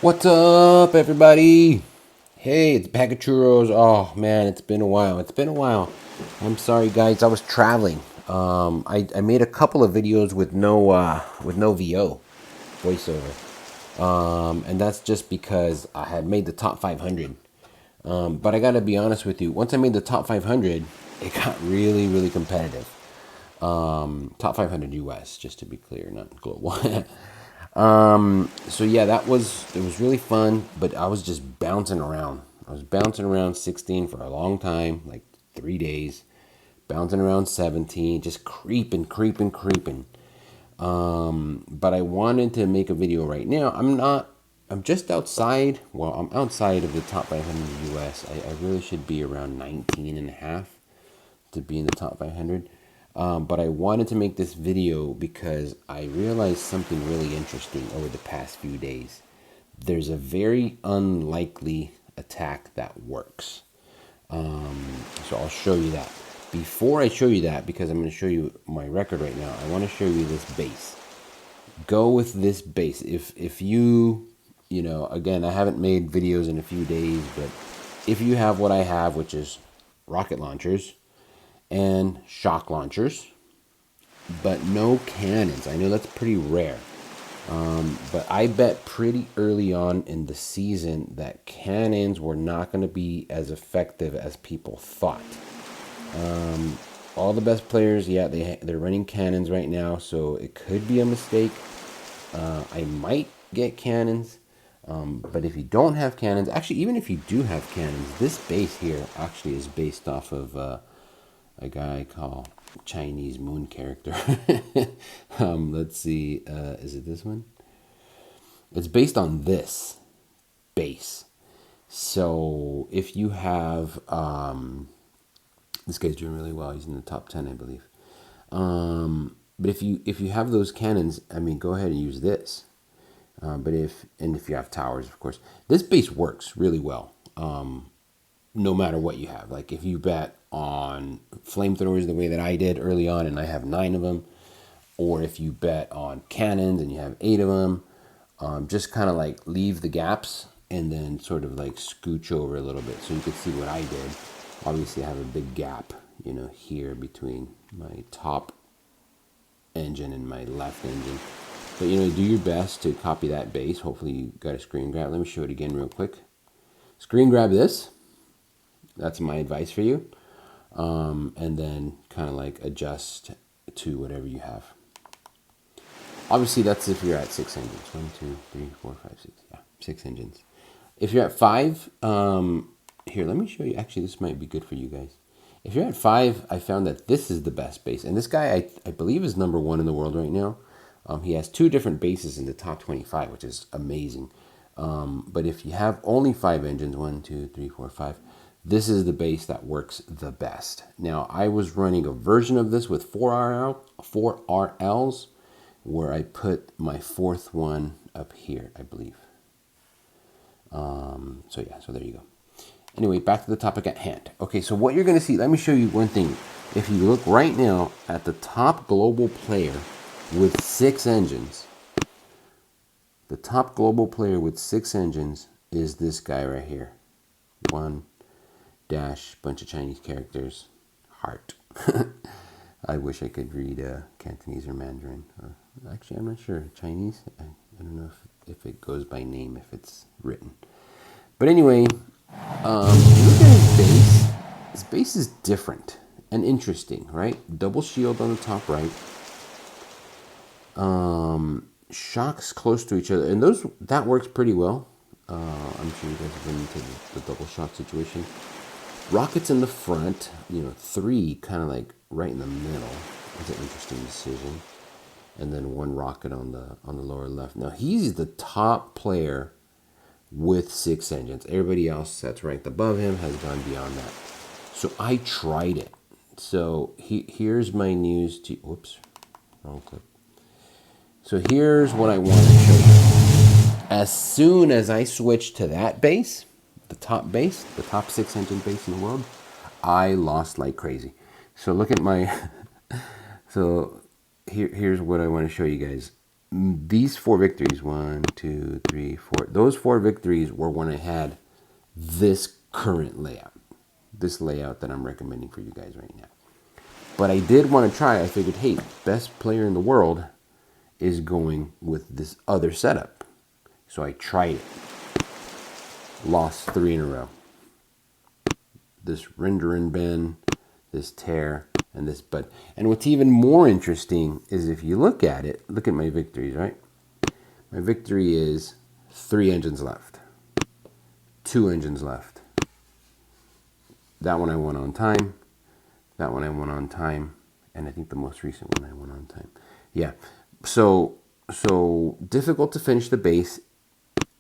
What's up, everybody? Hey, it's Bag of Churros. Oh man, it's been a while. It's been a while. I'm sorry, guys. I was traveling. I made a couple of videos with no VO voiceover, and that's just because I had made the top 500. But I gotta be honest with you. Once I made the top 500, it got really competitive. Top 500 US, just to be clear, not global. So yeah, it was really fun, but I was just bouncing around. I was bouncing around 16 for a long time, like 3 days, bouncing around 17, just creeping. But I wanted to make a video right now. I'm just outside. Well, I'm outside of the top 500 US. I really should be around 19 and a half to be in the top 500. But I wanted to make this video because I realized something really interesting over the past few days. There's a very unlikely attack that works. So I'll show you that. Before I show you that, because I'm going to show you my record right now, I want to show you this base. Go with this base. If you, again, I haven't made videos in a few days, but if you have what I have, which is rocket launchers and shock launchers, but no cannons. I know that's pretty rare. But I bet pretty early on in the season that cannons were not going to be as effective as people thought. All the best players, yeah, they're running cannons right now, so it could be a mistake. I might get cannons, but if you don't have cannons, actually, even if you do have cannons, this base here actually is based off of a guy called Chinese moon character. Let's see, is it this one? It's based on this base. So if you have, this guy's doing really well. He's in the top 10, I believe. But if you have those cannons, I mean, go ahead and use this. But if you have towers, of course, this base works really well. No matter what you have. Like if you bet on flamethrowers the way that I did early on, and I have 9 of them, or if you bet on cannons and you have 8 of them, just kind of like leave the gaps and then sort of like scooch over a little bit so you can see what I did. Obviously, I have a big gap, here between my top engine and my left engine. But do your best to copy that base. Hopefully you got a screen grab. Let me show it again real quick. Screen grab this. That's my advice for you. And then kind of like adjust to whatever you have. Obviously, that's if you're at 6 engines. 1, 2, 3, 4, 5, 6. Yeah, 6 engines. If you're at 5, here, let me show you. Actually, this might be good for you guys. If you're at 5, I found that this is the best base. And this guy, I believe, is #1 in the world right now. He has 2 different bases in the top 25, which is amazing. But if you have only 5 engines, 1, 2, 3, 4, 5, this is the base that works the best. Now, I was running a version of this with 4 RLs, where I put my 4th one up here, I believe. So yeah, so there you go. Anyway, back to the topic at hand. Okay, so what you're going to see, let me show you one thing. If you look right now at the top global player with 6 engines, the top global player with 6 engines is this guy right here. 1 dash, bunch of Chinese characters, heart. I wish I could read Cantonese or Mandarin. Actually, I'm not sure. Chinese? I don't know if it goes by name, if it's written. But anyway, look at his base. His base is different and interesting, right? Double shield on the top right. Shocks close to each other. And that works pretty well. I'm sure you guys have been into the double shock situation. Rockets in the front, 3 kind of like right in the middle. That's an interesting decision. And then 1 rocket on the lower left. Now he's the top player with 6 engines. Everybody else that's ranked above him has gone beyond that. So I tried it. So here's my news to. Whoops, wrong clip. So here's what I want to show you. As soon as I switched to that base, the top 6 engine base in the world, I lost like crazy. So look at my, so here's what I want to show you guys. these 4 victories, 1, 2, 3, 4, those 4 victories were when I had this current layout, this layout that I'm recommending for you guys right now. But I did want to try. I figured, hey, best player in the world is going with this other setup. So I tried it. Lost 3 in a row. This render and bend, this tear, and this bud. And what's even more interesting is if you look at it, look at my victories, right? My victory is 3 engines left. 2 engines left. That one I won on time. That one I won on time. And I think the most recent one I won on time. Yeah. So difficult to finish the base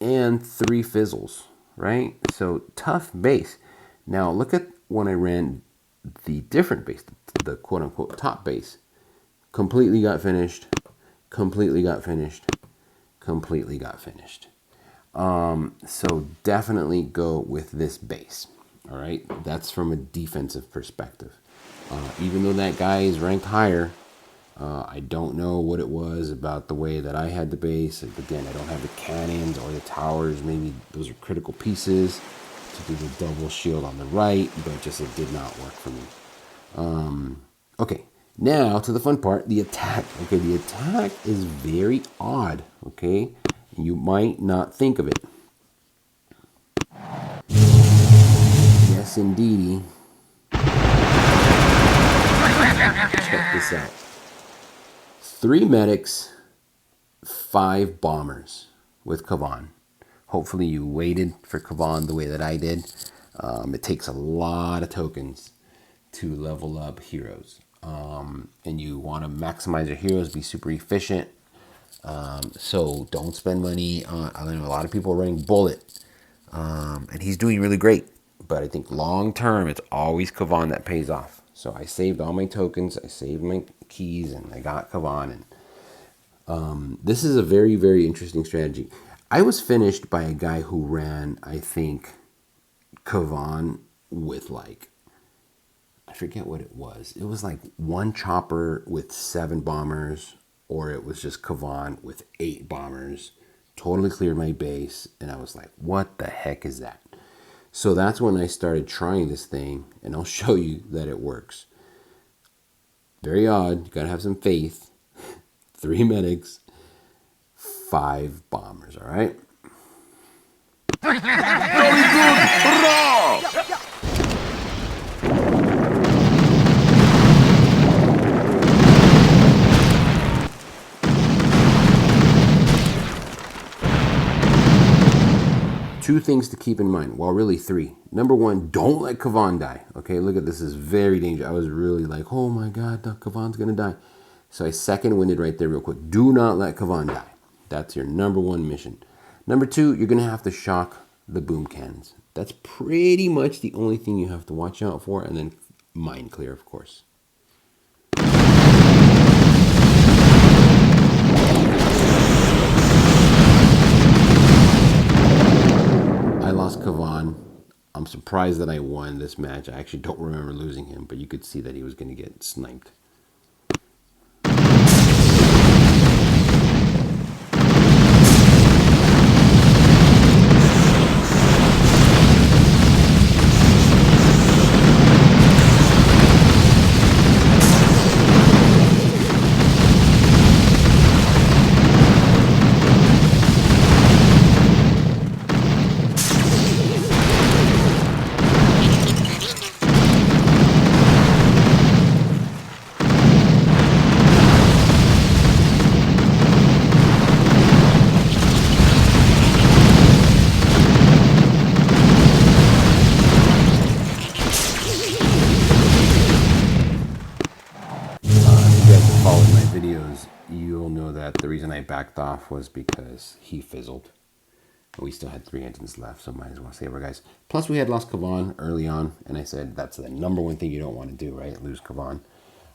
and 3 fizzles, right? So tough base. Now look at when I ran the different base, the quote unquote top base. Completely got finished, completely got finished, completely got finished. So definitely go with this base. All right, that's from a defensive perspective. Even though that guy is ranked higher, I don't know what it was about the way that I had the base. Again, I don't have the cannons or the towers. Maybe those are critical pieces to do the double shield on the right, but just it did not work for me. Okay, now to the fun part, the attack. Okay, the attack is very odd. Okay, you might not think of it. Yes, indeedy. Check this out. 3 medics, 5 bombers with Kavan. Hopefully you waited for Kavan the way that I did. It takes a lot of tokens to level up heroes. And you want to maximize your heroes, be super efficient. So don't spend money on, I know a lot of people are running Bullet. And he's doing really great. But I think long term, it's always Kavan that pays off. So I saved all my tokens, I saved my keys, and I got Kavan. And this is a very, very interesting strategy. I was finished by a guy who ran, I think, Kavan with like, I forget what it was. It was like 1 chopper with 7 bombers, or it was just Kavan with 8 bombers. Totally cleared my base, and I was like, what the heck is that? So that's when I started trying this thing, and I'll show you that it works. Very odd. You gotta have some faith. 3 medics, 5 bombers, all right? Very good! Hurrah! Two things to keep in mind. Well, really 3. Number 1, don't let Kavan die. Okay, look at this. Is very dangerous. I was really like, oh my God, Kavan's going to die. So I second winded right there real quick. Do not let Kavan die. That's your number 1 mission. Number 2, you're going to have to shock the boom cannons. That's pretty much the only thing you have to watch out for. And then mind clear, of course. Lost Kavan. I'm surprised that I won this match. I actually don't remember losing him, but you could see that he was going to get sniped. Videos, you'll know that the reason I backed off was because he fizzled. We still had 3 engines left, so might as well save our guys. Plus, we had lost Kavan early on, and I said that's the number 1 thing you don't want to do, right? Lose Kavan.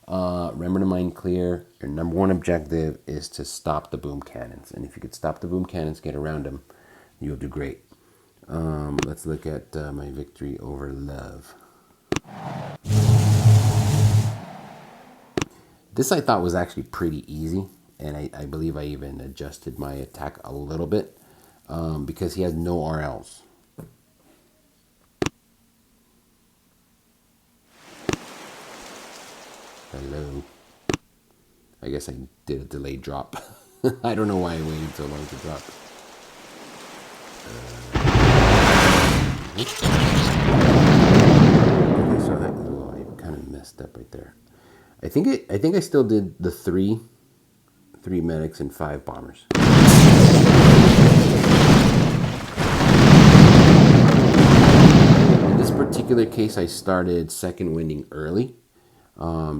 Remember to mind clear. Your number 1 objective is to stop the boom cannons, and if you could stop the boom cannons, get around them, you'll do great. Let's look at my victory over Love. This I thought was actually pretty easy. and I believe I even adjusted my attack a little bit because he has no RLs. Hello. I guess I did a delayed drop. I don't know why I waited so long to drop. Okay, so I kind of messed up right there. I think I still did the three medics and 5 bombers. In this particular case, I started second winding early,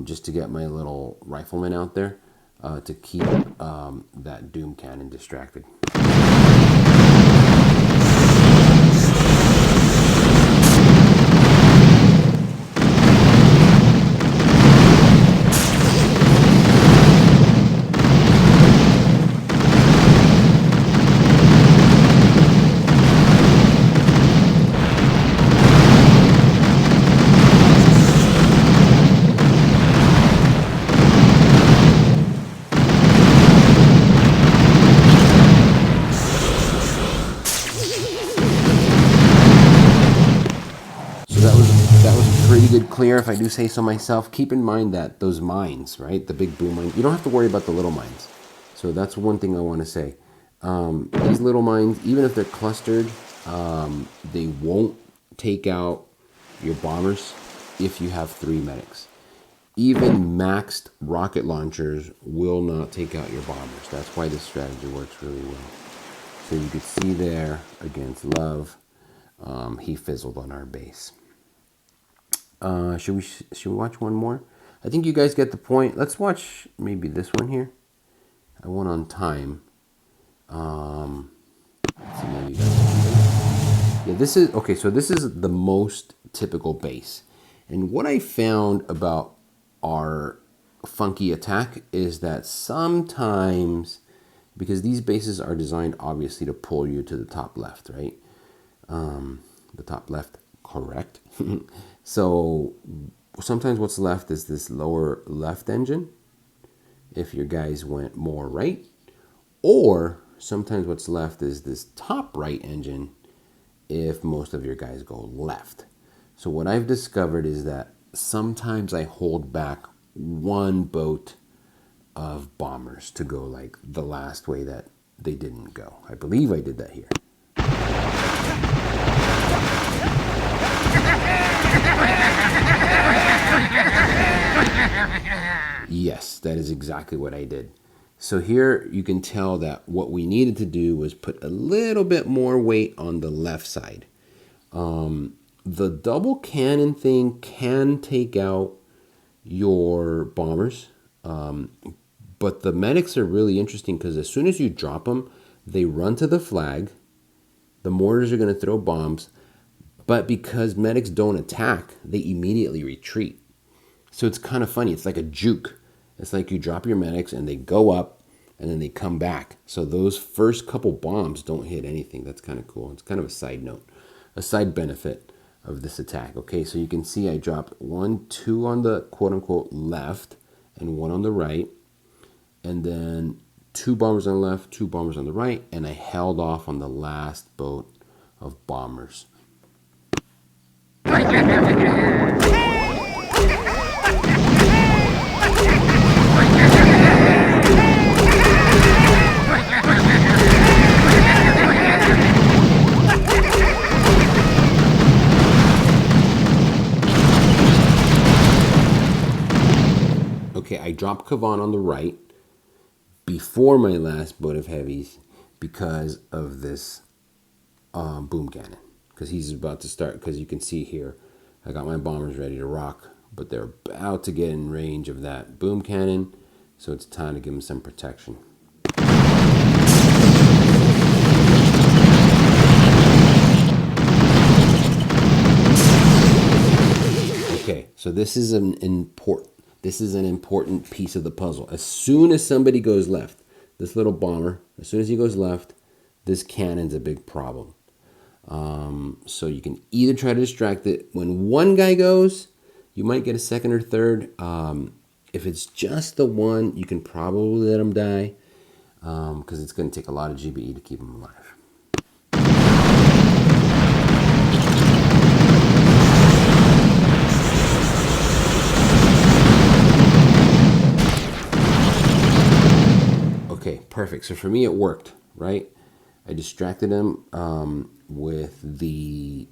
just to get my little rifleman out there to keep that Doom cannon distracted. Pretty good clear, if I do say so myself. Keep in mind that those mines, right, the big boom mines, you don't have to worry about the little mines. So that's one thing I want to say. These little mines, even if they're clustered, they won't take out your bombers if you have 3 medics. Even maxed rocket launchers will not take out your bombers. That's why this strategy works really well. So you could see there against Love, he fizzled on our base. Should we watch one more? I think you guys get the point. Let's watch maybe this one here. I went on time. Let's see, maybe yeah, this is okay. So this is the most typical base, and what I found about our funky attack is that sometimes, because these bases are designed obviously to pull you to the top left, right? The top left, correct. So sometimes what's left is this lower left engine if your guys went more right, or sometimes what's left is this top right engine if most of your guys go left. So what I've discovered is that sometimes I hold back one boat of bombers to go like the last way that they didn't go. I believe I did that here. Yes, that is exactly what I did. So here you can tell that what we needed to do was put a little bit more weight on the left side. The double cannon thing can take out your bombers, but the medics are really interesting because as soon as you drop them, they run to the flag. The mortars are going to throw bombs, but because medics don't attack, they immediately retreat. So it's kind of funny. It's like a juke. It's like you drop your medics and they go up and then they come back. So those first couple bombs don't hit anything. That's kind of cool. It's kind of a side note, a side benefit of this attack. Okay, so you can see I dropped 2 on the quote-unquote left and 1 on the right. And then 2 bombers on the left, 2 bombers on the right. And I held off on the last boat of bombers. Okay, I dropped Kavan on the right before my last boat of heavies because of this boom cannon. Because he's about to start, because you can see here, I got my bombers ready to rock, but they're about to get in range of that boom cannon, so it's time to give them some protection. Okay, so this is an important piece of the puzzle. As soon as somebody goes left, this little bomber, as soon as he goes left, this cannon's a big problem. So you can either try to distract it. When one guy goes, you might get a second or third. If it's just the one, you can probably let them die because it's going to take a lot of GBE to keep them alive. Okay, perfect. So for me, it worked, right? I distracted them with the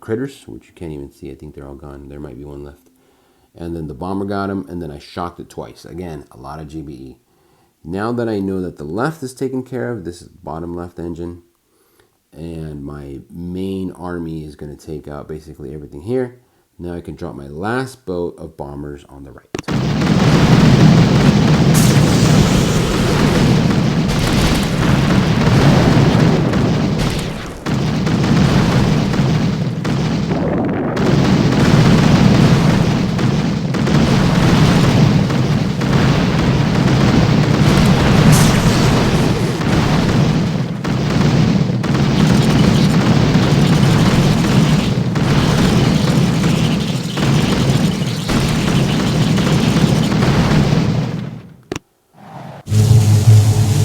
critters, which you can't even see. I think they're all gone. There might be one left. And then the bomber got him, and then I shocked it twice. Again, a lot of GBE. Now that I know that the left is taken care of, this is bottom left engine, and my main army is going to take out basically everything here. Now I can drop my last boat of bombers on the right.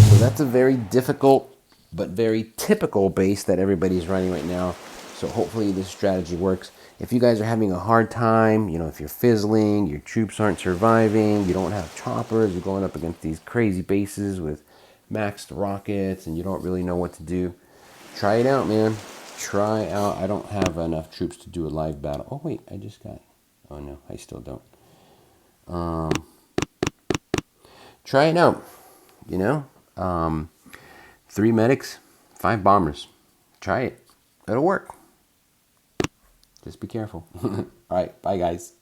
So that's a very difficult but very typical base that everybody's running right now. So hopefully this strategy works. If you guys are having a hard time, you know, if you're fizzling, your troops aren't surviving, you don't have choppers, you're going up against these crazy bases with maxed rockets and you don't really know what to do, try it out, man. Try out. I don't have enough troops to do a live battle. Oh wait, I just got, oh no, I still don't. Try it out, you know. 3 medics, 5 bombers. Try it. It'll work. Just be careful. All right. Bye, guys.